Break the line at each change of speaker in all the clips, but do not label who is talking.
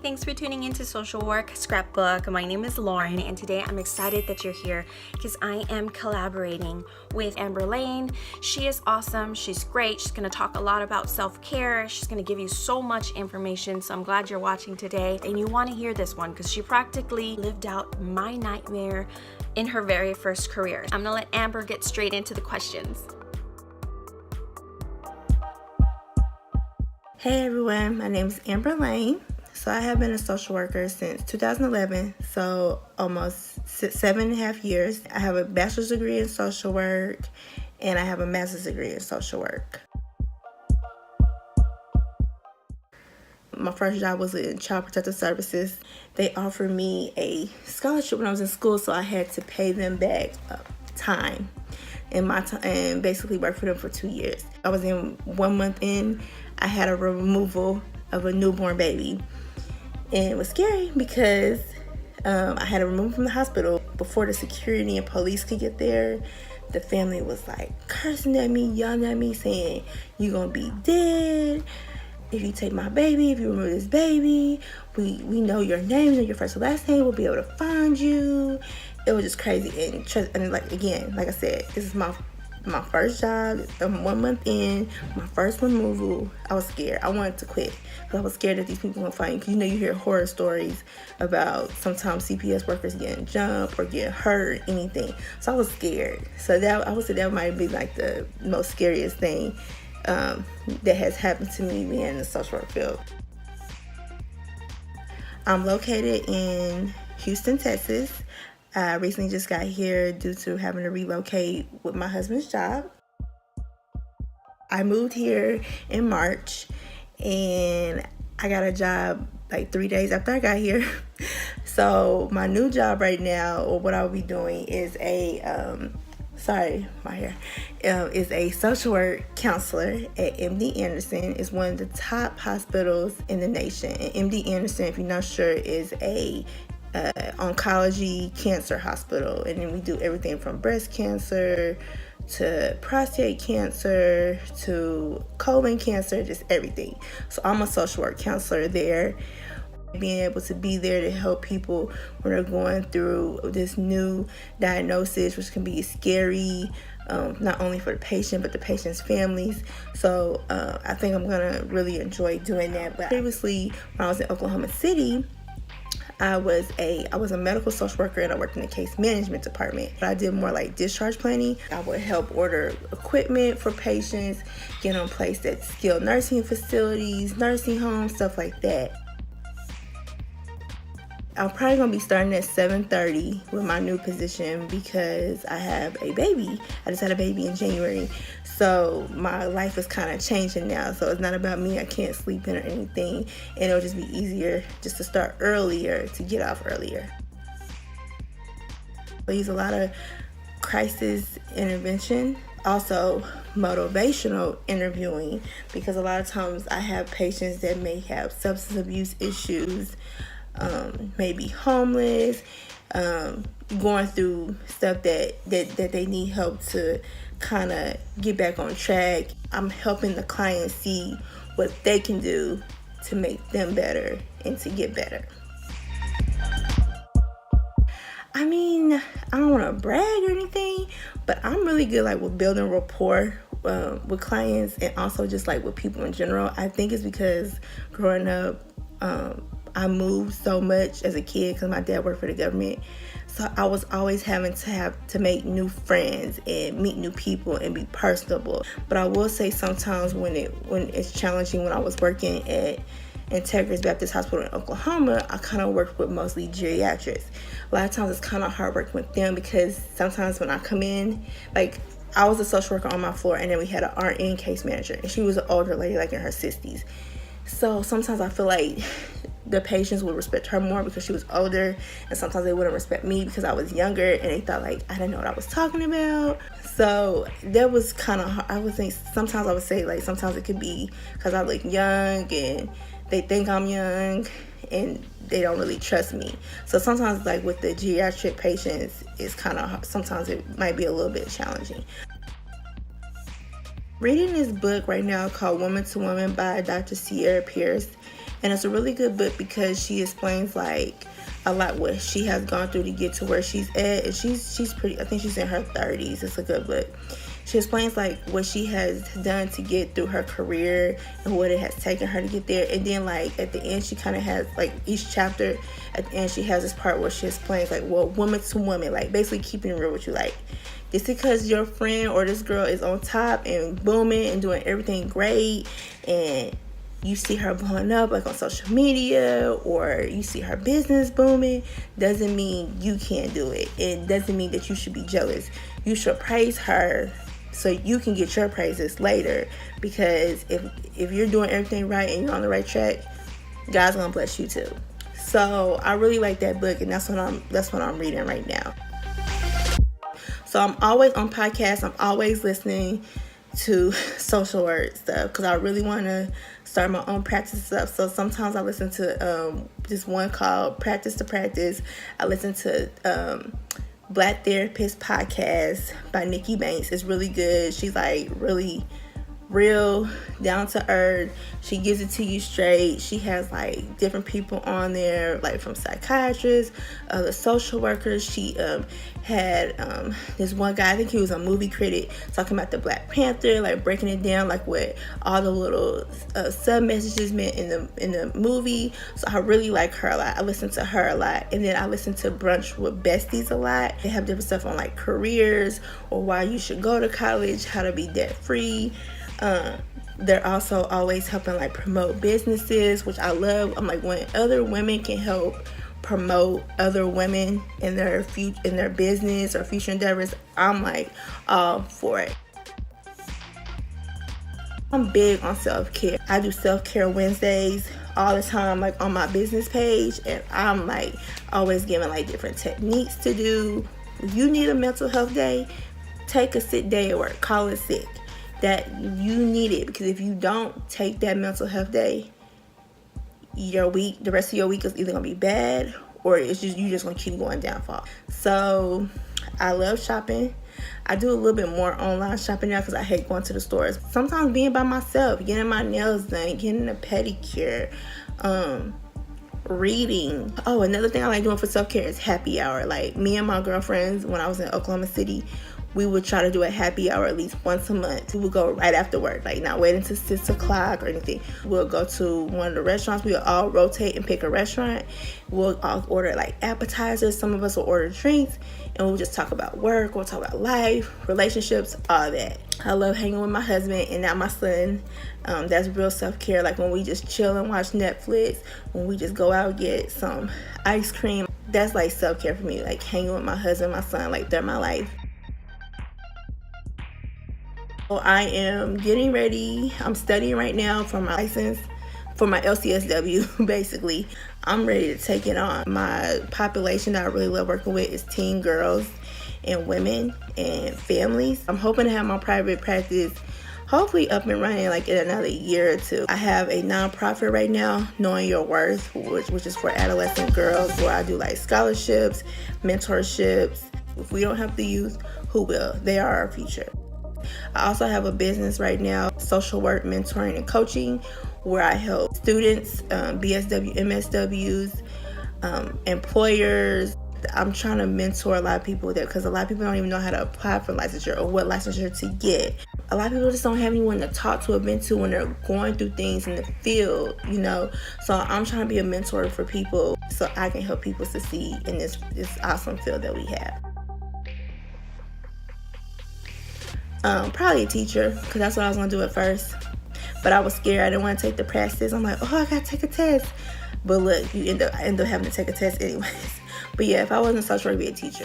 thanks for tuning into Social Work Scrapbook. My name is Lauren, and today I'm excited that you're here because I am collaborating with Amber Lane. She is awesome. She's great. She's going to talk a lot about self-care. She's going to give you so much information, so I'm glad you're watching today. And you want to hear this one because she practically lived out my nightmare in her very first career. I'm going to let Amber get straight into the questions.
Hey everyone, my name is Amber Lane. So I have been a social worker since 2011, so almost 7.5 years. I have a bachelor's degree in social work and I have a master's degree in social work. My first job was in Child Protective Services. They offered me a scholarship when I was in school, so I had to pay them back time and basically work for them for 2 years. I was in 1 month in, I had a removal of a newborn baby. And it was scary because I had to remove from the hospital. Before the security and police could get there, the family was like cursing at me, yelling at me, saying, "You're gonna be dead if you take my baby, if you remove this baby. We know your name, we know your first and last name, we'll be able to find you." It was just crazy. And like I said, this is my first job. I'm 1 month in, my first removal. I was scared. I wanted to quit because I was scared that these people were fighting. Because you hear horror stories about sometimes CPS workers getting jumped or getting hurt or anything. So I was scared. So I would say that might be like the most scariest thing that has happened to me being in the social work field. I'm located in Houston, Texas. I recently just got here due to having to relocate with my husband's job. I moved here in March and I got a job like 3 days after I got here. So my new job right now, or what I'll be doing, is a social work counselor at MD Anderson. It's one of the top hospitals in the nation. And MD Anderson, if you're not sure, is a oncology cancer hospital, and then we do everything from breast cancer to prostate cancer to colon cancer, just everything. So I'm a social work counselor there. Being able to be there to help people when they're going through this new diagnosis, which can be scary, not only for the patient but the patient's families. So I think I'm gonna really enjoy doing that. But previously, when I was in Oklahoma City, I was a medical social worker and I worked in the case management department. I did more like discharge planning. I would help order equipment for patients, get them placed at skilled nursing facilities, nursing homes, stuff like that. I'm probably gonna be starting at 7:30 with my new position because I have a baby. I just had a baby in January. So my life is kind of changing now. So it's not about me. I can't sleep in or anything. And it'll just be easier just to start earlier, to get off earlier. I use a lot of crisis intervention, also motivational interviewing, because a lot of times I have patients that may have substance abuse issues, maybe homeless, going through stuff that they need help to kind of get back on track. I'm helping the client see what they can do to make them better and to get better. I mean, I don't want to brag or anything, but I'm really good with building rapport with clients and also just with people in general. I think it's because growing up, I moved so much as a kid because my dad worked for the government. So I was always having to make new friends and meet new people and be personable. But I will say sometimes when it's challenging, when I was working at Integris Baptist Hospital in Oklahoma, I kind of worked with mostly geriatrics. A lot of times it's kind of hard working with them because sometimes when I come in, I was a social worker on my floor and then we had an RN case manager and she was an older lady in her 60s. So sometimes I feel like the patients would respect her more because she was older, and sometimes they wouldn't respect me because I was younger and they thought I didn't know what I was talking about. So that was kind of hard. I would think sometimes I would say sometimes it could be because I look young and they think I'm young and they don't really trust me. So sometimes with the geriatric patients, it's kind of, sometimes it might be a little bit challenging. Reading this book right now called Woman to Woman by Dr. Cierrah Perrin, And it's a really good book because she explains like a lot what she has gone through to get to where she's at. And she's pretty, I think she's in her 30s. It's a good book. She explains like what she has done to get through her career and what it has taken her to get there. And then like at the end, she kind of has like each chapter at the end, she has this part where she explains like, well, woman to woman, like basically keeping it real with you. Like, just because your friend or this girl is on top and booming and doing everything great, and you see her blowing up like on social media, or you see her business booming, doesn't mean you can't do it. It doesn't mean that you should be jealous. You should praise her so you can get your praises later, because if you're doing everything right and you're on the right track, God's gonna bless you too. So I really like that book, and that's what I'm reading right now. So I'm always on podcasts. I'm always listening to social work stuff because I really want to start my own practice stuff. So sometimes I listen to this one called Practice to Practice. I listen to Black Therapist podcast by Nikki Banks. It's really good. She's like really real, down to earth. She gives it to you straight. She has like different people on there, like from psychiatrists, the social workers. She had this one guy, I think he was a movie critic, talking about the Black Panther, like breaking it down, like what all the little sub messages meant in the movie. So I really like her a lot. I listen to her a lot, and then I listen to Brunch with Besties a lot. They have different stuff on like careers or why you should go to college, how to be debt free. They're also always helping like promote businesses, which I love. I'm like, when other women can help promote other women in their business or future endeavors, I'm like all for it. I'm big on self-care. I do self-care Wednesdays all the time, like on my business page, and I'm like always giving like different techniques to do. If you need a mental health day, take a sick day at work, call it sick. That you need it, because if you don't take that mental health day, the rest of your week is either gonna be bad, or you're just gonna keep going downfall. So I love shopping. I do a little bit more online shopping now because I hate going to the stores. Sometimes being by myself, getting my nails done, getting a pedicure, reading. Oh, another thing I like doing for self-care is happy hour. Like me and my girlfriends, when I was in Oklahoma City, we would try to do a happy hour at least once a month. We would go right after work, like not waiting until 6 o'clock or anything. We'll go to one of the restaurants. We'll all rotate and pick a restaurant. We'll all order like appetizers. Some of us will order drinks, and we'll just talk about work. We'll talk about life, relationships, all that. I love hanging with my husband and now my son. That's real self-care. Like when we just chill and watch Netflix, when we just go out and get some ice cream. That's like self-care for me, like hanging with my husband, my son, like they're my life. So I am getting ready. I'm studying right now for my license, for my LCSW, basically. I'm ready to take it on. My population that I really love working with is teen girls and women and families. I'm hoping to have my private practice hopefully up and running like in another year or two. I have a nonprofit right now, Knowing Your Worth, which is for adolescent girls, where I do like scholarships, mentorships. If we don't help the youth, who will? They are our future. I also have a business right now, social work, mentoring, and coaching, where I help students, BSW, MSWs, employers. I'm trying to mentor a lot of people there because a lot of people don't even know how to apply for licensure or what licensure to get. A lot of people just don't have anyone to talk to or vent to when they're going through things in the field, you know. So I'm trying to be a mentor for people so I can help people succeed in this awesome field that we have. Probably a teacher, because that's what I was going to do at first. But I was scared. I didn't want to take the practice. I'm like, oh, I got to take a test. But look, I end up having to take a test anyways. But yeah, if I wasn't social work, I'd be a teacher.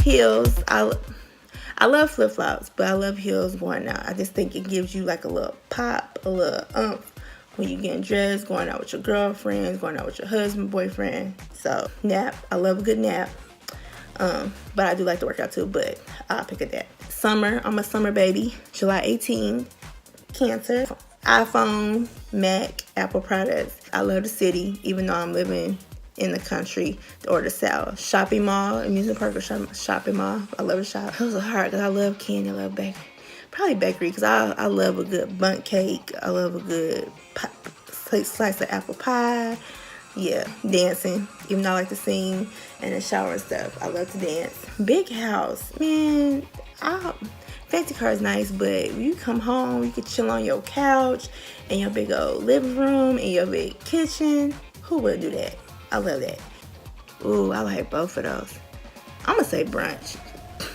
Heels. I love flip-flops, but I love heels going out. I just think it gives you like a little pop, a little umph when you're getting dressed, going out with your girlfriends, going out with your husband, boyfriend. So, nap. I love a good nap. But I do like to work out too, but I'll pick a nap. Summer. I'm a summer baby. July 18. Cancer. iPhone, Mac, Apple products. I love the city, even though I'm living in the country or the south. Shopping mall, amusement park or shopping mall. I love to shop. Those are hard because I love candy, I love probably bakery, because I love a good bundt cake. I love a good slice of apple pie. Yeah, dancing, even though I like to sing and the shower and stuff. I love to dance. Big house, man. Fancy car is nice, but when you come home, you can chill on your couch in your big old living room, in your big kitchen. Who would do that? I love that. Ooh, I like both of those. I'm gonna say brunch.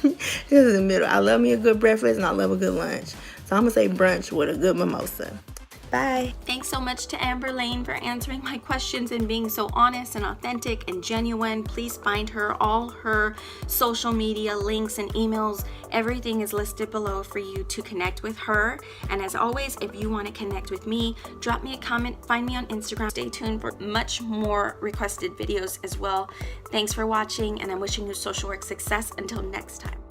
This is the middle. I love me a good breakfast and I love a good lunch. So I'm gonna say brunch with a good mimosa. Bye.
Thanks so much to Amber Lane for answering my questions and being so honest and authentic and genuine. Please find her. All her social media links and emails, everything is listed below for you to connect with her. And as always, if you want to connect with me, drop me a comment, find me on Instagram. Stay tuned for much more requested videos as well. Thanks for watching, and I'm wishing you social work success. Until next time.